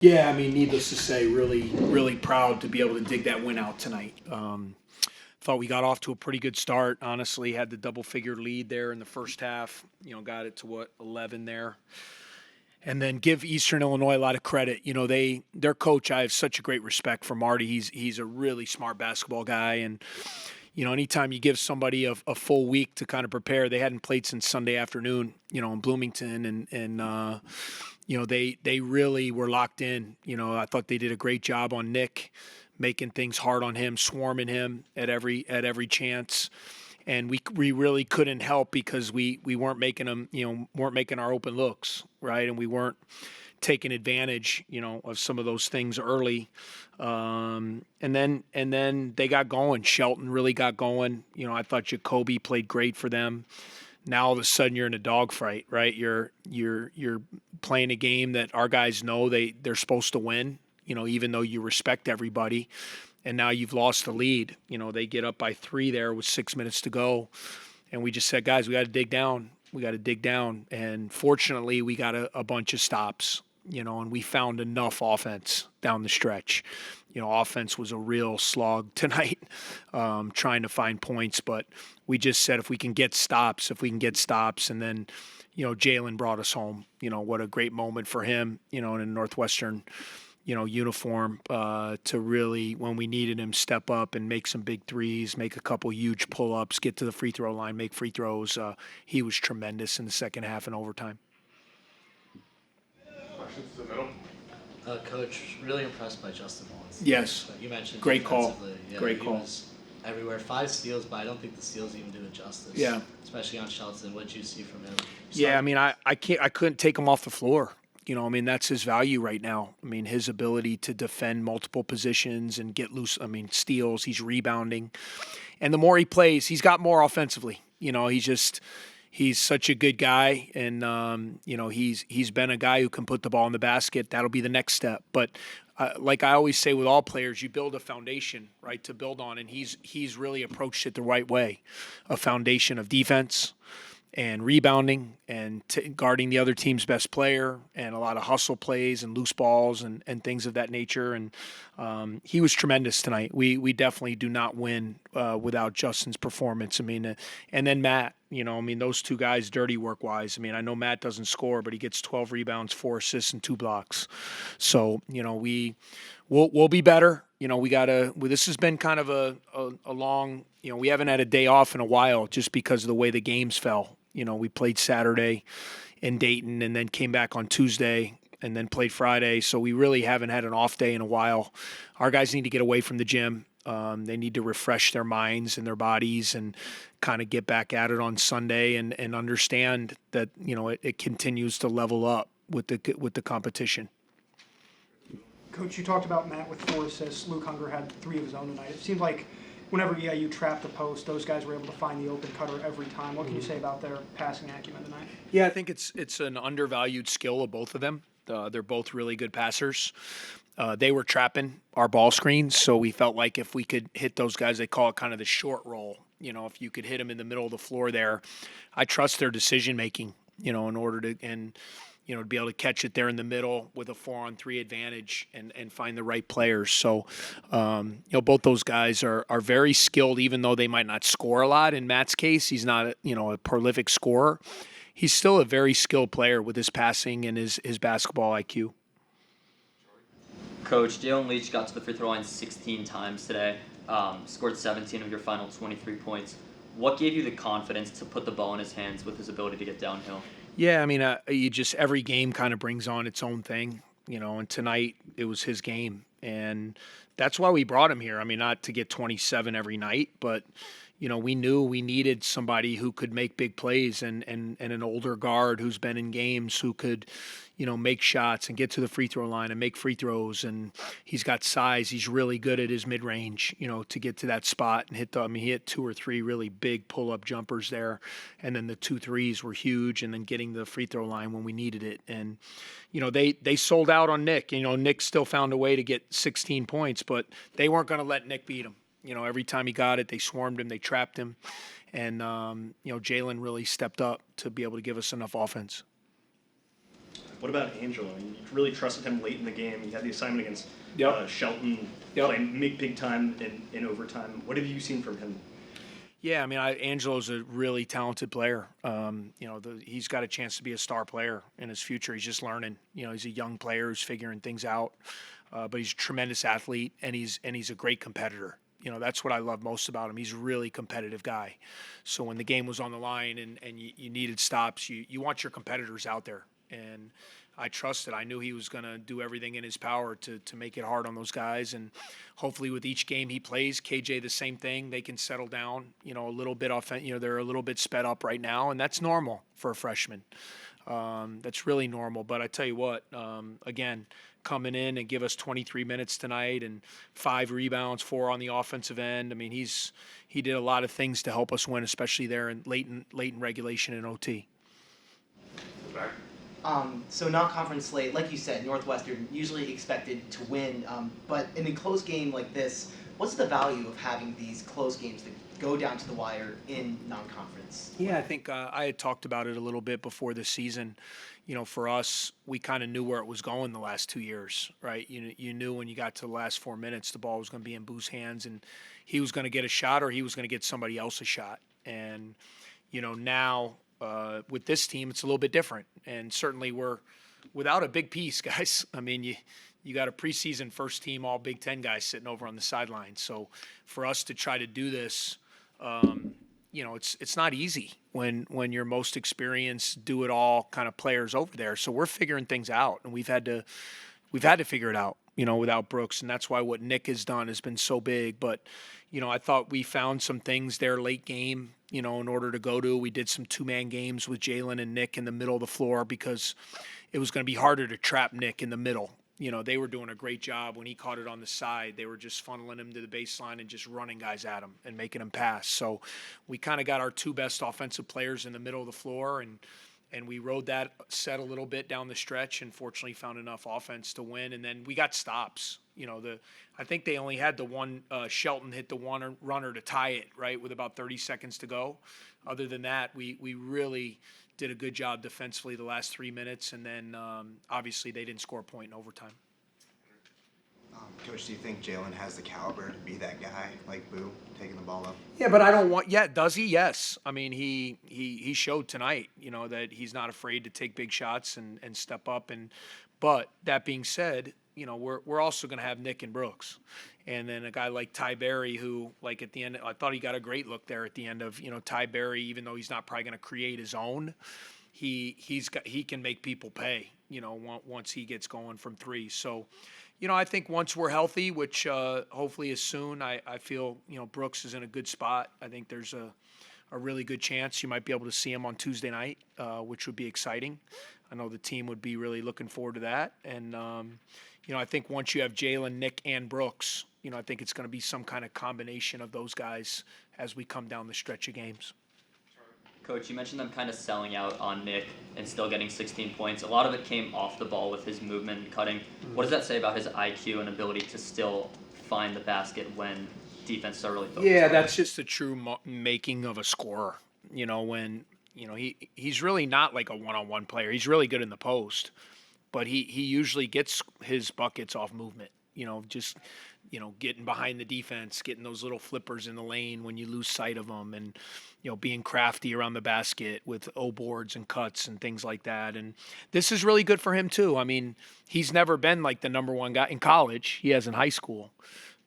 Yeah, I mean, needless to say, really, really proud to be able to dig that win out tonight. Thought we got off to a pretty good start. Honestly, had the double-figure lead there in the first half. Got it to 11 there, and then give Eastern Illinois a lot of credit. Their coach, I have such a great respect for Marty. He's a really smart basketball guy, and anytime you give somebody a full week to kind of prepare, they hadn't played since Sunday afternoon, in Bloomington, and they really were locked in. I thought they did a great job on Nick, making things hard on him, swarming him at every chance. And we really couldn't help because we weren't making them, weren't making our open looks, right? And we weren't taking advantage, of some of those things early. And then they got going. Shelton really got going. I thought Jacoby played great for them. Now all of a sudden you're in a dogfight, right? You're playing a game that our guys know they're supposed to win, even though you respect everybody. And now you've lost the lead. They get up by 3 there with 6 minutes to go. And we just said, guys, we got to dig down. We got to dig down. And fortunately, we got a bunch of stops, and we found enough offense down the stretch. Offense was a real slog tonight, trying to find points. But we just said if we can get stops, and then, Jalen brought us home. What a great moment for him, in a Northwestern uniform, to really, when we needed him, step up and make some big threes, make a couple huge pull-ups, get to the free throw line, make free throws. He was tremendous in the second half and overtime. Questions to the middle? Coach, really impressed by Justin Mullins. Yes. You mentioned great call. Yeah, Great call. He was everywhere. 5 steals, but I don't think the steals even do it justice. Yeah. Especially on Shelton. What did you see from him? Yeah, I mean, I couldn't take him off the floor. That's his value right now. His ability to defend multiple positions and get loose. Steals, he's rebounding. And the more he plays, he's got more offensively. He's such a good guy. And, he's been a guy who can put the ball in the basket. That'll be the next step. But like I always say with all players, you build a foundation, right, to build on. And he's really approached it the right way. A foundation of defense and rebounding and guarding the other team's best player and a lot of hustle plays and loose balls and things of that nature. And he was tremendous tonight. We definitely do not win without Justin's performance. And then Matt, those two guys, dirty work-wise. I know Matt doesn't score, but he gets 12 rebounds, 4 assists, and 2 blocks. So, we'll be better. This has been kind of a long, we haven't had a day off in a while just because of the way the games fell. We played Saturday in Dayton and then came back on Tuesday and then played Friday. So we really haven't had an off day in a while. Our guys need to get away from the gym. They need to refresh their minds and their bodies and kind of get back at it on Sunday and understand that, it continues to level up with the competition. Coach, you talked about Matt with 4 assists. Luke Hunger had 3 of his own tonight. It seemed like whenever EIU trapped the post, those guys were able to find the open cutter every time. What can you say about their passing acumen tonight? Yeah, I think it's an undervalued skill of both of them. They're both really good passers. They were trapping our ball screens, so we felt like if we could hit those guys, they call it kind of the short roll. If you could hit them in the middle of the floor there, I trust their decision making. In order to to be able to catch it there in the middle with a 4-on-3 advantage and find the right players. So, both those guys are very skilled, even though they might not score a lot. In Matt's case, he's not, a prolific scorer. He's still a very skilled player with his passing and his basketball IQ. Coach, Jalen Leach got to the free throw line 16 times today, scored 17 of your final 23 points. What gave you the confidence to put the ball in his hands with his ability to get downhill? Yeah, every game kind of brings on its own thing, and tonight it was his game. And that's why we brought him here. Not to get 27 every night, but, we knew we needed somebody who could make big plays and an older guard who's been in games who could, make shots and get to the free throw line and make free throws. And he's got size. He's really good at his mid-range, to get to that spot and he hit 2 or 3 really big pull-up jumpers there. And then the 2 threes were huge, and then getting the free throw line when we needed it. And, they sold out on Nick. Nick still found a way to get 16 points, but they weren't going to let Nick beat him. Every time he got it, they swarmed him, they trapped him. And, Jalen really stepped up to be able to give us enough offense. What about Angelo? You really trusted him late in the game. You had the assignment against Shelton, playing big time in overtime. What have you seen from him? Yeah, I mean, Angelo's a really talented player. He's got a chance to be a star player in his future. He's just learning. He's a young player who's figuring things out, but he's a tremendous athlete, and he's a great competitor. That's what I love most about him. He's a really competitive guy. So when the game was on the line and you needed stops, you want your competitors out there. And I trusted. I knew he was going to do everything in his power to make it hard on those guys. And hopefully with each game he plays, KJ the same thing. They can settle down, a little bit they're a little bit sped up right now, and that's normal for a freshman. That's really normal. But I tell you what, again, coming in and give us 23 minutes tonight and 5 rebounds, 4 on the offensive end. I mean, he did a lot of things to help us win, especially there in late in regulation and OT. So non-conference slate, like you said, Northwestern usually expected to win, but in a close game like this, what's the value of having these close games that go down to the wire in non-conference? Yeah, I think I had talked about it a little bit before the season. For us, we kind of knew where it was going the last 2 years, right? You knew when you got to the last 4 minutes, the ball was going to be in Boo's hands, and he was going to get a shot or he was going to get somebody else a shot. And, now with this team, it's a little bit different. And certainly we're without a big piece, guys. I mean, you got a preseason first team all Big Ten guys sitting over on the sideline. So for us to try to do this, it's not easy when your most experienced, do it all kind of players over there. So we're figuring things out, and we've had to figure it out, without Brooks, and that's why what Nick has done has been so big. But I thought we found some things there late game, in order to go to. We did some 2-man games with Jalen and Nick in the middle of the floor because it was going to be harder to trap Nick in the middle. They were doing a great job when he caught it on the side. They were just funneling him to the baseline and just running guys at him and making him pass. So we kind of got our 2 best offensive players in the middle of the floor, and we rode that set a little bit down the stretch and fortunately found enough offense to win. And then we got stops. I think they only had the one, Shelton hit the one runner to tie it, right, with about 30 seconds to go. Other than that, we really did a good job defensively the last 3 minutes, and then obviously they didn't score a point in overtime. Coach, do you think Jalen has the caliber to be that guy like Boo, taking the ball up? Yeah, but I don't want. Yeah, does he? Yes. I mean, he showed tonight, that he's not afraid to take big shots and step up. But that being said, we're also going to have Nick and Brooks, and then a guy like Ty Berry, who like at the end, I thought he got a great look there at the end of Ty Berry, even though he's not probably going to create his own. He can make people pay. Once he gets going from 3. So. I think once we're healthy, which hopefully is soon, I feel, Brooks is in a good spot. I think there's a really good chance you might be able to see him on Tuesday night, which would be exciting. I know the team would be really looking forward to that. And, I think once you have Jalen, Nick, and Brooks, I think it's going to be some kind of combination of those guys as we come down the stretch of games. Coach, you mentioned them kind of selling out on Nick and still getting 16 points. A lot of it came off the ball with his movement and cutting. What does that say about his IQ and ability to still find the basket when defenses are really focused? Yeah, that's just the true making of a scorer. When he's really not like a one-on-one player. He's really good in the post, but he usually gets his buckets off movement. Just getting behind the defense, getting those little flippers in the lane when you lose sight of them, and being crafty around the basket with O-boards and cuts and things like that. And this is really good for him too. I mean, he's never been like the number one guy in college. He has in high school.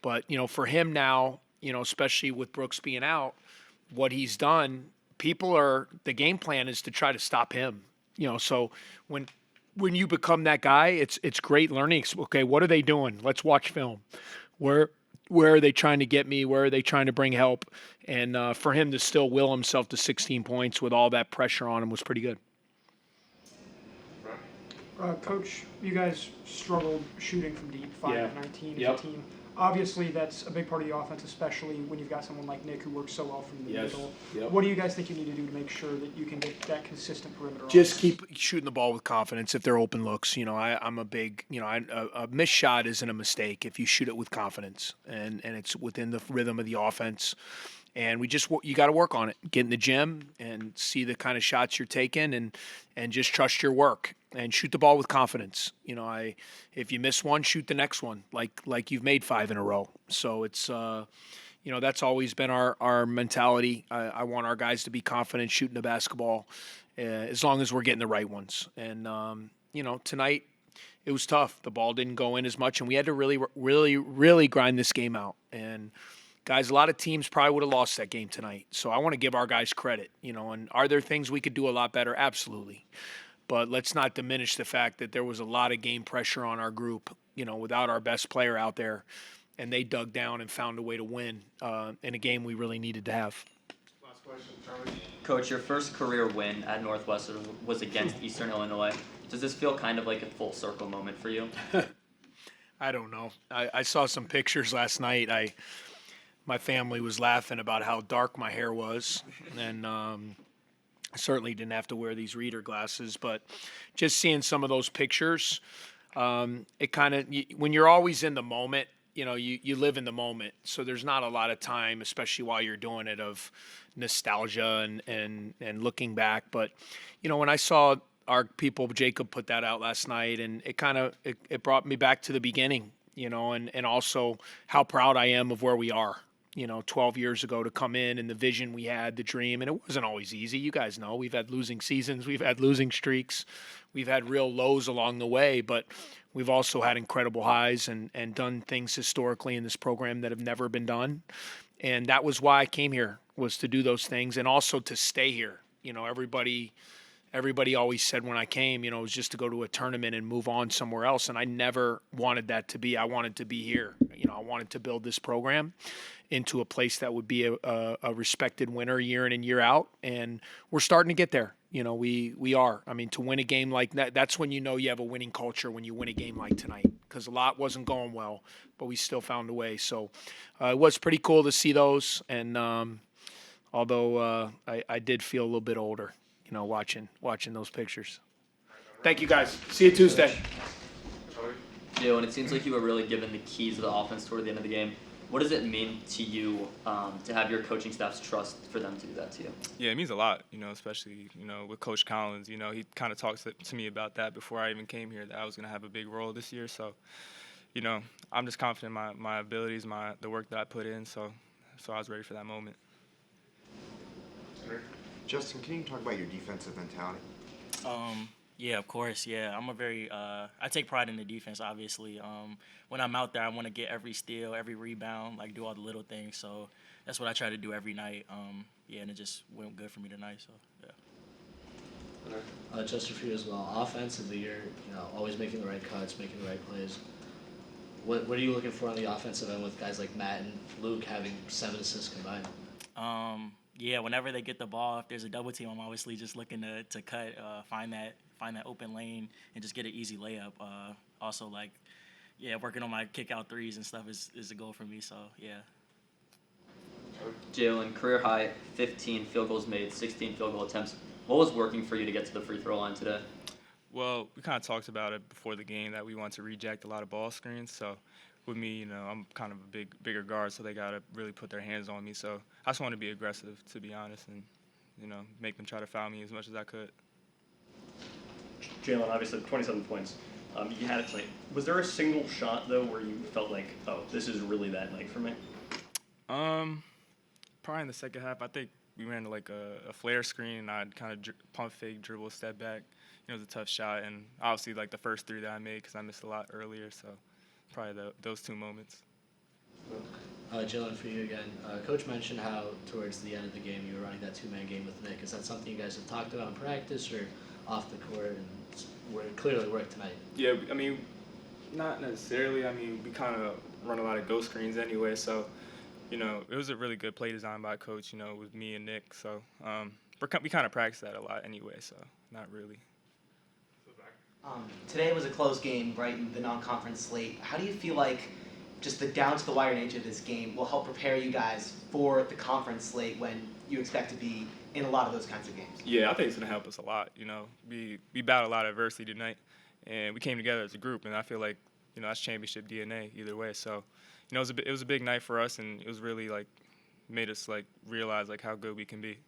But, for him now, especially with Brooks being out, what he's done, the game plan is to try to stop him. So when you become that guy, it's great learning. Okay, what are they doing? Let's watch film. Where are they trying to get me? Where are they trying to bring help? And for him to still will himself to 16 points with all that pressure on him was pretty good. Coach, you guys struggled shooting from deep, 5 of 19 as a team. Obviously, that's a big part of the offense, especially when you've got someone like Nick who works so well from the middle. What do you guys think you need to do to make sure that you can get that consistent perimeter? Just keep shooting the ball with confidence if they're open looks. I'm a big, a missed shot isn't a mistake if you shoot it with confidence and it's within the rhythm of the offense. And you got to work on it. Get in the gym and see the kind of shots you're taking and just trust your work. and shoot the ball with confidence. If you miss one, shoot the next one, like you've made 5 in a row. So it's that's always been our mentality. I want our guys to be confident shooting the basketball, as long as we're getting the right ones. And tonight it was tough. The ball didn't go in as much, and we had to really grind this game out. And guys, a lot of teams probably would have lost that game tonight. So I want to give our guys credit. And are there things we could do a lot better? Absolutely. But let's not diminish the fact that there was a lot of game pressure on our group, without our best player out there. And they dug down and found a way to win in a game we really needed to have. Last question, Charlie. Coach, your first career win at Northwestern was against Eastern Illinois. Does this feel kind of like a full circle moment for you? I don't know. I saw some pictures last night. My family was laughing about how dark my hair was, and I certainly didn't have to wear these reader glasses. But just seeing some of those pictures, it kind of, when you're always in the moment, you live in the moment. So there's not a lot of time, especially while you're doing it, of nostalgia and looking back. But when I saw our people, Jacob put that out last night, and it brought me back to the beginning, and also how proud I am of where we are. 12 years ago to come in and the vision we had, the dream, and it wasn't always easy. You guys know we've had losing seasons, we've had losing streaks, we've had real lows along the way, but we've also had incredible highs and done things historically in this program that have never been done. And that was why I came here, was to do those things and also to stay here. Everybody always said when I came, it was just to go to a tournament and move on somewhere else. And I never wanted that to be. I wanted to be here. I wanted to build this program into a place that would be a respected winner year in and year out. And we're starting to get there. We are. I mean, to win a game like that, that's when you have a winning culture, when you win a game like tonight, because a lot wasn't going well, but we still found a way. So it was pretty cool to see those. And although I did feel a little bit older, watching those pictures. Thank you, guys. See you Tuesday. Jalen, it seems like you were really given the keys of the offense toward the end of the game. What does it mean to you to have your coaching staff's trust for them to do that to you? Yeah, it means a lot, especially, with Coach Collins. He kind of talks to me about that before I even came here, that I was going to have a big role this year. So, I'm just confident in my abilities, the work that I put in. So I was ready for that moment. Justin, can you talk about your defensive mentality? Yeah, of course. Yeah, I'm I take pride in the defense, obviously. When I'm out there, I want to get every steal, every rebound, do all the little things. So that's what I try to do every night. And it just went good for me tonight. So, yeah. Justin, for you as well. Offensively, you're always making the right cuts, making the right plays. What are you looking for on the offensive end with guys like Matt and Luke having 7 assists combined? Yeah, whenever they get the ball, if there's a double team, I'm obviously just looking to cut, find that open lane and just get an easy layup. Also, working on my kick out threes and stuff is a goal for me. So yeah. Jalen, career high 15 field goals made, 16 field goal attempts. What was working for you to get to the free throw line today? Well, we kind of talked about it before the game that we want to reject a lot of ball screens. So with me, I'm kind of a bigger guard, so they got to really put their hands on me. So I just want to be aggressive, to be honest, and, make them try to foul me as much as I could. Jalen, obviously 27 points. You had it tonight. Was there a single shot, though, where you felt like, oh, this is really that night for me? Probably in the second half. I think we ran a flare screen, and I'd kind of pump fake, dribble, step back. It was a tough shot, and obviously the first 3 that I made because I missed a lot earlier. So probably those 2 moments. Jalen, for you again. Coach mentioned how towards the end of the game you were running that 2-man game with Nick. Is that something you guys have talked about in practice or off the court, and where it clearly worked tonight? Yeah, I mean, not necessarily. I mean, we kind of run a lot of ghost screens anyway, so, it was a really good play design by Coach, with me and Nick. So we kind of practice that a lot anyway, so not really. Today was a close game, right, in the non-conference slate. How do you feel like just the down-to-the-wire nature of this game will help prepare you guys for the conference slate when you expect to be in a lot of those kinds of games? Yeah, I think it's going to help us a lot. We battled a lot of adversity tonight, and we came together as a group, and I feel like, that's championship DNA either way. So, it was a big night for us, and it was really, made us, realize, how good we can be.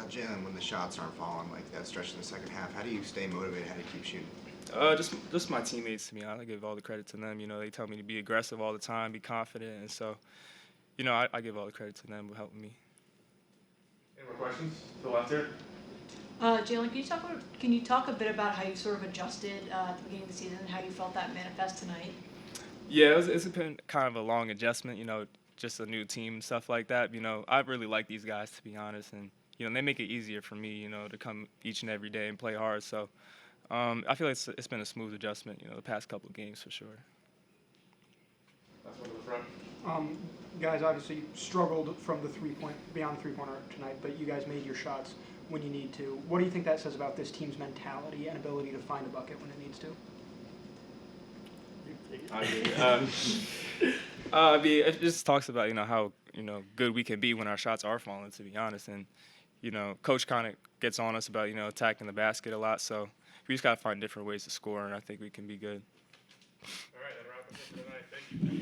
Jalen, when the shots aren't falling like that stretch in the second half, how do you stay motivated? How do you keep shooting? Just my teammates, to me. I give all the credit to them. You know, they tell me to be aggressive all the time, be confident, and so, you know, I give all the credit to them for helping me. Any more questions? To the left here. Jalen, can you talk a bit about how you sort of adjusted at the beginning of the season and how you felt that manifest tonight? Yeah, it's been kind of a long adjustment, you know, just a new team and stuff like that. You know, I really like these guys, to be honest, and, you know, they make it easier for me, you know, to come each and every day and play hard. So I feel like it's been a smooth adjustment, you know, the past couple of games for sure. Last one to the front. Guys obviously struggled from the beyond the three-point arc tonight, but you guys made your shots when you need to. What do you think that says about this team's mentality and ability to find a bucket when it needs to? I mean, it just talks about, you know, how, you know, good we can be when our shots are falling, to be honest. And, you know, coach kind of gets on us about, you know, attacking the basket a lot. So we just got to find different ways to score, and I think we can be good. All right, that wraps up for tonight. Thank you.